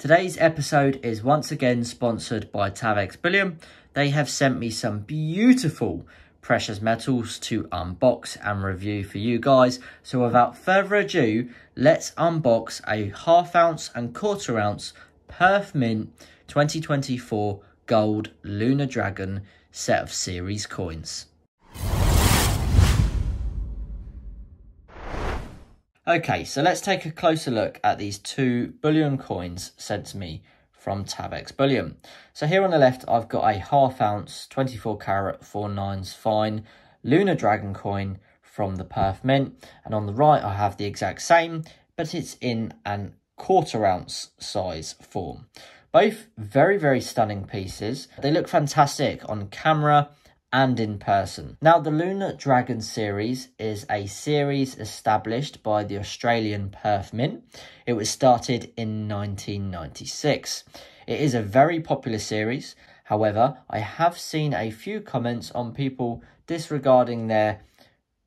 Today's episode is once again sponsored by Bullion. They have sent me some beautiful precious metals to unbox and review for you guys. So without further ado, let's unbox a ½ ounce and ¼ ounce Perth Mint 2024 Gold Lunar Dragon set of series coins. Okay, so let's take a closer look at these two bullion coins sent to me from Bullion. So here on the left, I've got a ½ ounce, 24 carat, 4/9 fine Lunar Dragon coin from the Perth Mint. And on the right, I have the exact same, but it's in an ¼ ounce size form. Both very, very stunning pieces. They look fantastic on camera and in person. Now, the Lunar Dragon series is a series established by the Australian Perth Mint. It was started in 1996. It is a very popular series. However, I have seen a few comments on people disregarding their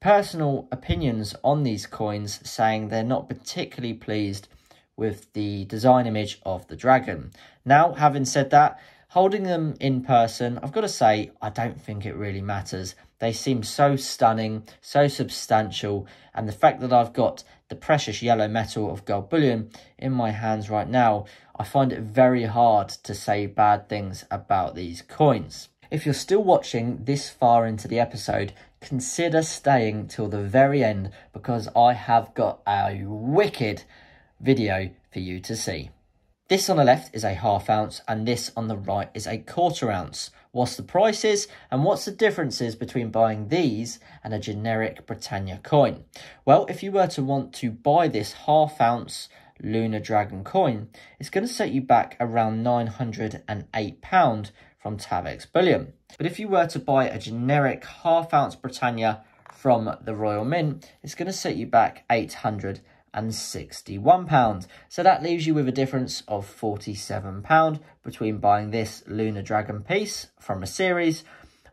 personal opinions on these coins, saying they're not particularly pleased with the design image of the dragon. Now, having said that, holding them in person, I've got to say, I don't think it really matters. They seem so stunning, so substantial, and the fact that I've got the precious yellow metal of gold bullion in my hands right now, I find it very hard to say bad things about these coins. If you're still watching this far into the episode, consider staying till the very end, because I have got a wicked video for you to see. This on the left is a ½ ounce and this on the right is a ¼ ounce. What's the prices and what's the differences between buying these and a generic Britannia coin? Well, if you were to want to buy this ½ ounce Lunar Dragon coin, it's going to set you back around £908 from Bullion. But if you were to buy a generic ½ ounce Britannia from the Royal Mint, it's going to set you back £861. So that leaves you with a difference of £47 between buying this Lunar Dragon piece from a series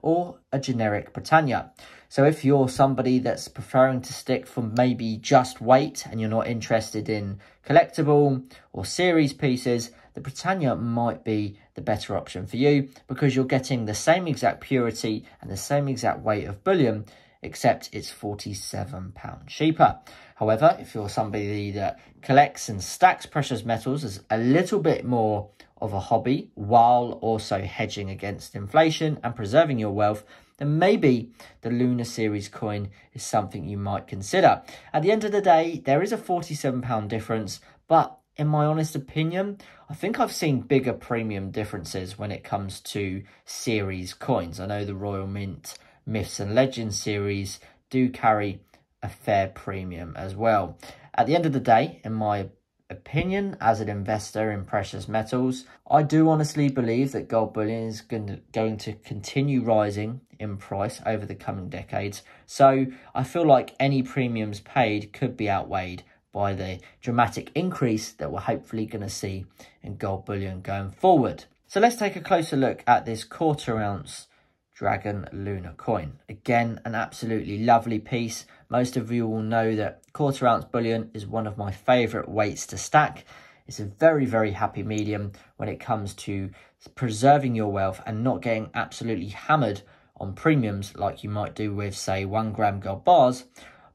or a generic Britannia. So if you're somebody that's preferring to stick for maybe just weight and you're not interested in collectible or series pieces, the Britannia might be the better option for you, because you're getting the same exact purity and the same exact weight of bullion, except it's £47 cheaper. However, if you're somebody that collects and stacks precious metals as a little bit more of a hobby while also hedging against inflation and preserving your wealth, then maybe the Lunar Series coin is something you might consider. At the end of the day, there is a £47 difference, but in my honest opinion, I think I've seen bigger premium differences when it comes to series coins. I know the Royal Mint Myths and Legends series do carry a fair premium as well. At the end of the day, in my opinion, as an investor in precious metals, I do honestly believe that gold bullion is going to continue rising in price over the coming decades. So I feel like any premiums paid could be outweighed by the dramatic increase that we're hopefully going to see in gold bullion going forward. So let's take a closer look at this ¼ ounce Dragon Lunar coin. Again, an absolutely lovely piece. Most of you will know that ¼ ounce bullion is one of my favourite weights to stack. It's a very, very happy medium when it comes to preserving your wealth and not getting absolutely hammered on premiums like you might do with, say, 1 gram gold bars,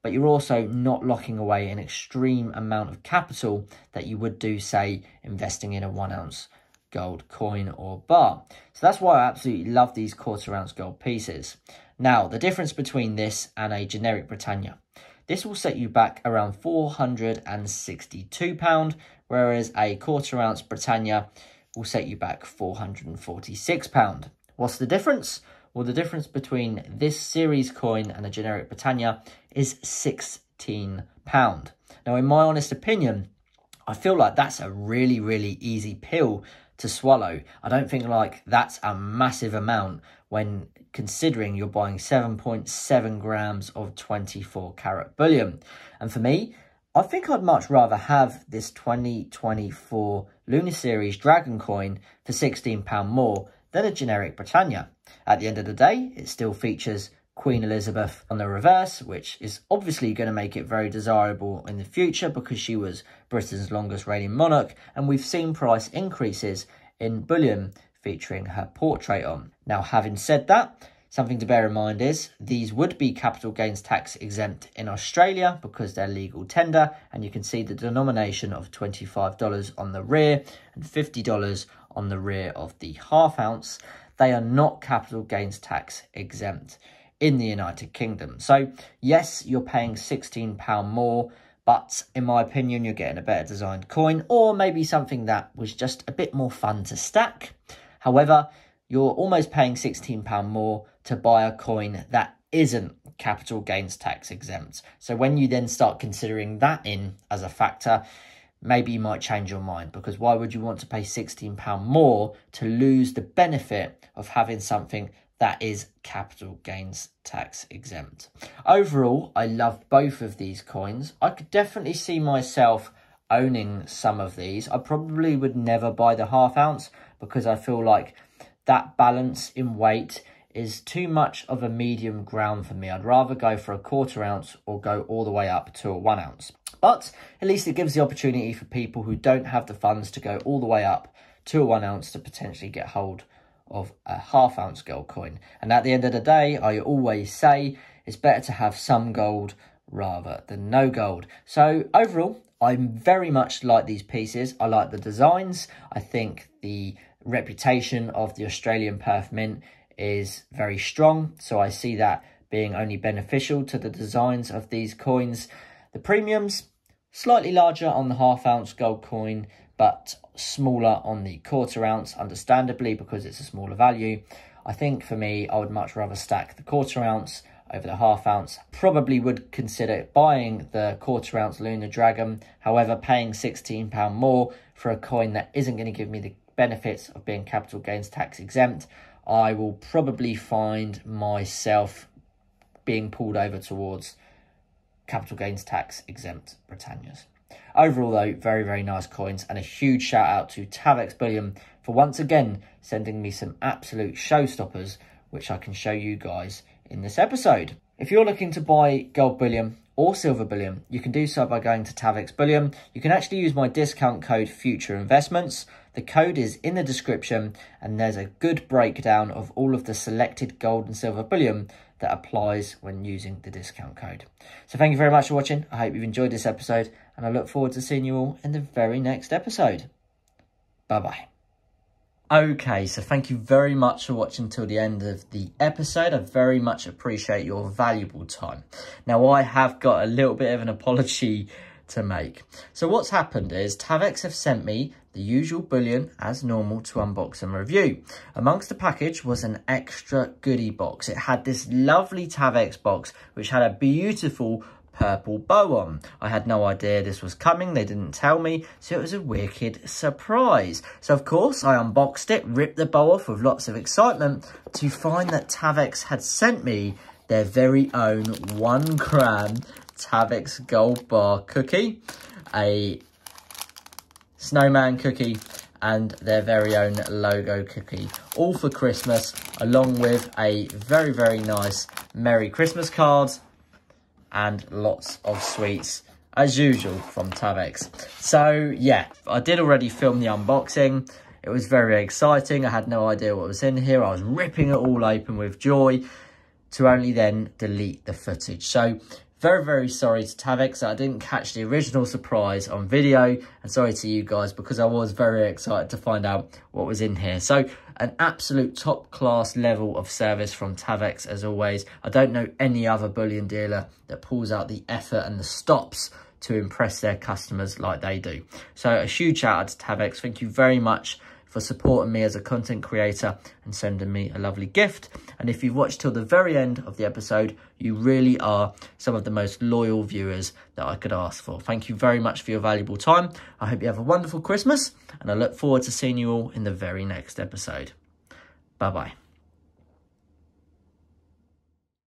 but you're also not locking away an extreme amount of capital that you would do, say, investing in a 1 ounce gold coin or bar. So that's why I absolutely love these ¼ ounce gold pieces. Now, the difference between this and a generic Britannia. This will set you back around £462, whereas a ¼ ounce Britannia will set you back £446. What's the difference? Well, the difference between this series coin and a generic Britannia is £16. Now, in my honest opinion, I feel like that's a really, really easy pill to swallow. I don't think like that's a massive amount when considering you're buying 7.7 grams of 24 carat bullion. And for me, I think I'd much rather have this 2024 Lunar Series Dragon coin for £16 more than a generic Britannia. At the end of the day, it still features Queen Elizabeth on the reverse, which is obviously going to make it very desirable in the future because she was Britain's longest reigning monarch, and we've seen price increases in bullion featuring her portrait on. Now, having said that, something to bear in mind is these would be capital gains tax exempt in Australia because they're legal tender, and you can see the denomination of $25 on the rear and $50 on the rear of the half ounce. They are not capital gains tax exempt in the United Kingdom. So yes, you're paying £16 more, but in my opinion, you're getting a better designed coin, or maybe something that was just a bit more fun to stack. However, you're almost paying £16 more to buy a coin that isn't capital gains tax exempt. So when you then start considering that in as a factor, maybe you might change your mind, because why would you want to pay £16 more to lose the benefit of having something that is capital gains tax exempt? Overall, I love both of these coins. I could definitely see myself owning some of these. I probably would never buy the half ounce because I feel like that balance in weight is too much of a medium ground for me. I'd rather go for a quarter ounce or go all the way up to a 1 ounce. But at least it gives the opportunity for people who don't have the funds to go all the way up to a 1 ounce to potentially get hold of a half ounce gold coin. And at the end of the day, I always say it's better to have some gold rather than no gold. So overall, I very much like these pieces. I like the designs. I think the reputation of the Australian Perth Mint is very strong, so I see that being only beneficial to the designs of these coins. The premiums, slightly larger on the half ounce gold coin, but smaller on the quarter ounce, understandably, because it's a smaller value. I think for me, I would much rather stack the quarter ounce over the half ounce. Probably would consider buying the quarter ounce Lunar Dragon. However, paying £16 more for a coin that isn't going to give me the benefits of being capital gains tax exempt, I will probably find myself being pulled over towards capital gains tax exempt Britannias. Overall though, very, very nice coins, and a huge shout out to Tavex Bullion for once again sending me some absolute showstoppers, which I can show you guys in this episode. If you're looking to buy gold bullion or silver bullion, you can do so by going to Tavex Bullion. You can actually use my discount code Future Investments. The code is in the description, and there's a good breakdown of all of the selected gold and silver bullion that applies when using the discount code. So thank you very much for watching. I hope you've enjoyed this episode, and I look forward to seeing you all in the very next episode. Bye-bye. Okay, so thank you very much for watching till the end of the episode. I very much appreciate your valuable time. Now, I have got a little bit of an apology to make. So what's happened is Tavex have sent me the usual bullion as normal to unbox and review. Amongst the package was an extra goodie box. It had this lovely Tavex box which had a beautiful purple bow on. I had no idea this was coming. They didn't tell me, so it was a wicked surprise. So of course I unboxed it, ripped the bow off with lots of excitement to find that Tavex had sent me their very own 1 gram Tavex Gold Bar cookie, a snowman cookie, and their very own logo cookie, all for Christmas, along with a very, very nice Merry Christmas card and lots of sweets as usual from Tavex. So yeah, I did already film the unboxing. It was very exciting. I had no idea what was in here. I was ripping it all open with joy to only then delete the footage. So very, very sorry to Tavex that I didn't catch the original surprise on video, and sorry to you guys because I was very excited to find out what was in here. So an absolute top class level of service from Tavex as always. I don't know any other bullion dealer that pulls out the effort and the stops to impress their customers like they do. So a huge shout out to Tavex. Thank you very much for supporting me as a content creator and sending me a lovely gift. And if you've watched till the very end of the episode, you really are some of the most loyal viewers that I could ask for. Thank you very much for your valuable time. I hope you have a wonderful Christmas, and I look forward to seeing you all in the very next episode. Bye-bye.